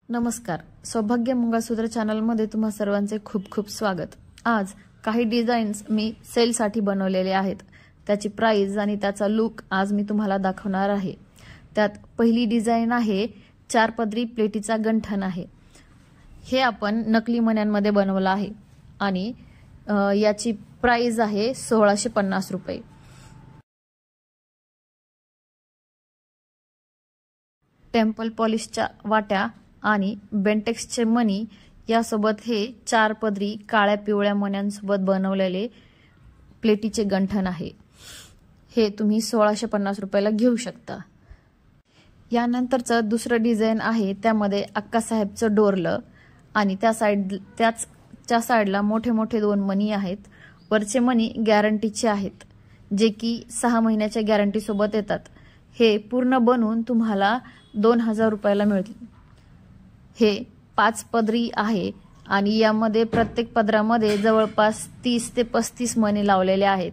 नमस्कार, सौभाग्य मंगळसूत्र चॅनल मध्ये तुम्हा सर्वांचे खूप खूप स्वागत। आज काही डिझाईन्स मी सेल साठी बनवलेले आहेत। त्याची प्राइस आणि त्याचा लुक आज मी तुम्हाला दाखवणार आहे। त्यात पहिली डिझाइन आहे 4 पदरी प्लेटीचा गंठन आहे। हे आपण नकली मण्यांमध्ये बनवला आहे आणि याची प्राइस आहे 1650 रुपये। टेम्पल पॉलिशच्या वाट्या आणि बेंटेक्सचे मणी यासोबत हे 4 पदरी काळ्या पिवळ्या मण्यांसोबत बनवलेले प्लेटीचे गंठन आहे। हे तुम्ही 1650 रुपयाला घेऊ शकता। यानंतरचं दुसरं डिझाइन आहे, त्यामध्ये अक्कासाहेबचं डोरलं आणि त्याच्या साइडला मोठे मोठे 2 मणी आहेत। वरचे मणी गॅरंटीचे आहेत, जे की 6 महिन्याच्या गॅरंटी सोबत येतात। हे पूर्ण बनवून तुम्हाला 2000 रुपयाला मिळतील। हे 5 पदरी आहे आणि यामध्ये प्रत्येक पदरामध्ये जवळपास 30 ते 35 मणी लावलेले आहेत।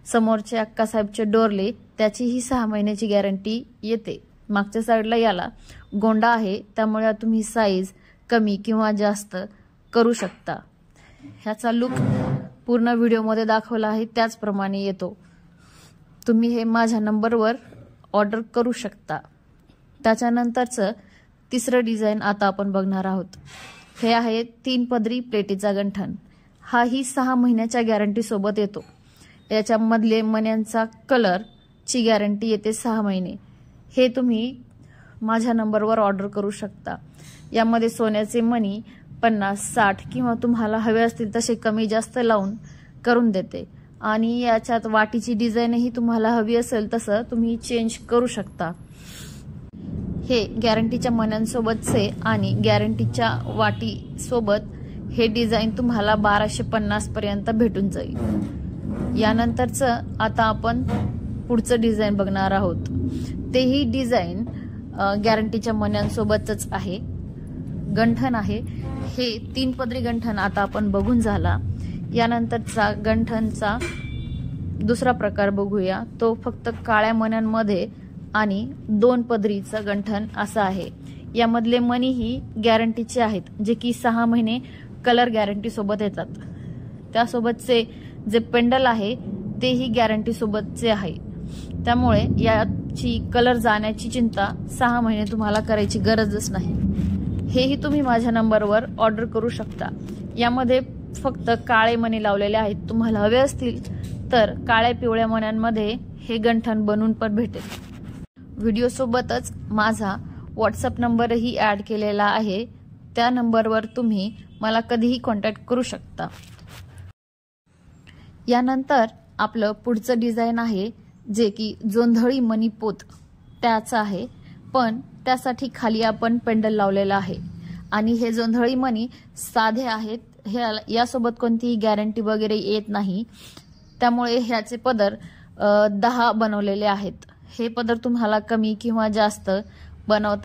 समोरचे अक्कासाहेबचे डोरले त्याची ही 6 महिन्याची गॅरंटी येते। मागच्या साइडला याला गोंडा आहे, त्यामुळे तुम्ही साईज कमी किंवा जास्त करू शकता। ह्याचा लुक पूर्ण व्हिडिओमध्ये दाखवला आहे, त्याचप्रमाणे येतो। तुम्ही हे माझ्या नंबरवर ऑर्डर करू शकता। त्याच्यानंतरचं तिसरं डिझाइन आता आपण बघणार आहोत। हे आहे 3 पदरी प्लेटीचा गंठन। हा ही 6 महिन्याच्या गॅरंटी सोबत येतो। याच्यामधले मण्यांचा कलर ची गॅरंटी येते 6 महिने। हे तुम्ही माझ्या नंबरवर ऑर्डर करू शकता। यामध्ये सोन्याचे मणी 50, 60 किंवा तुम्हाला हवे असतील तसे कमी जास्त लावून करून देते आणि याच्यात वाटीची डिझाइन ही तुम्हाला हवी असेल तसं तुम्ही चेंज करू शकता। हे गॅरंटीच्या मण्यांसोबतचे आणि गॅरंटीच्या वाटी सोबत हे डिझाइन तुम्हाला 1250 पर्यंत भेटून जाईल। यानंतरचं आता आपण पुढचं डिझाइन बघणार आहोत। तेही डिझाइन गॅरंटीच्या मण्यांसोबतच आहे, गंठन आहे। हे 3 पदरी गंठन आता आपण बघून झाला। यानंतरचा गंठनचा दुसरा प्रकार बघूया। तो फक्त काळ्या मण्यांमध्ये आणि 2 पदरीचं गंठन असं आहे। यामधले मणी ही गॅरंटीचे आहेत, जे की 6 महिने कलर गॅरंटी सोबत येतात। त्यासोबतचे जे पेंडल आहे तेही गॅरंटी सोबतचे आहे, त्यामुळे याची कलर जाण्याची चिंता 6 महिने तुम्हाला करायची गरजच नाही। हेही तुम्ही माझ्या नंबरवर ऑर्डर करू शकता। यामध्ये फक्त काळे मणी लावलेले आहेत। तुम्हाला हवे असतील तर काळ्या पिवळ्या मण्यांमध्ये हे गंठन बनवून पण भेटेल। व्हिडिओ सोबतच माझा व्हॉट्सअप नंबरही ऍड केलेला आहे, त्या नंबरवर तुम्ही मला कधीही कॉन्टॅक्ट करू शकता। यानंतर आपलं पुढचं डिझाइन आहे, जे की जोंधळी मणी पोत त्याचं आहे, पण त्यासाठी खाली आपण पेंडल लावलेला आहे आणि हे जोंधळी मणी साधे आहेत। यासोबत कोणतीही गॅरंटी वगैरे येत नाही, त्यामुळे ह्याचे पदर 10 बनवलेले आहेत। हे पदर तुम्हाला कमी किंवा जास्त बनवता।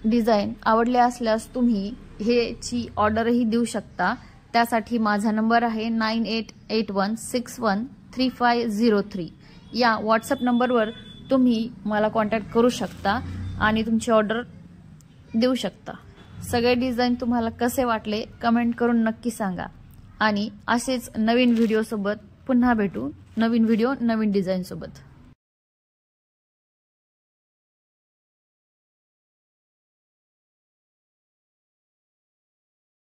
डिझाइन आवडले असल्यास तुम्ही हेची ऑर्डरही देऊ शकता। त्यासाठी माझा नंबर आहे 9881613503। या व्हॉट्सअप नंबरवर तुम्ही मला कॉन्टॅक्ट करू शकता आणि तुमची ऑर्डर देऊ शकता। सगळे डिझाइन तुम्हाला कसे वाटले कमेंट करून नक्की सांगा आणि असेच नवीन व्हिडिओ सोबत पुन्हा भेटू। नवीन व्हिडिओ नवीन डिझाइन सोबत।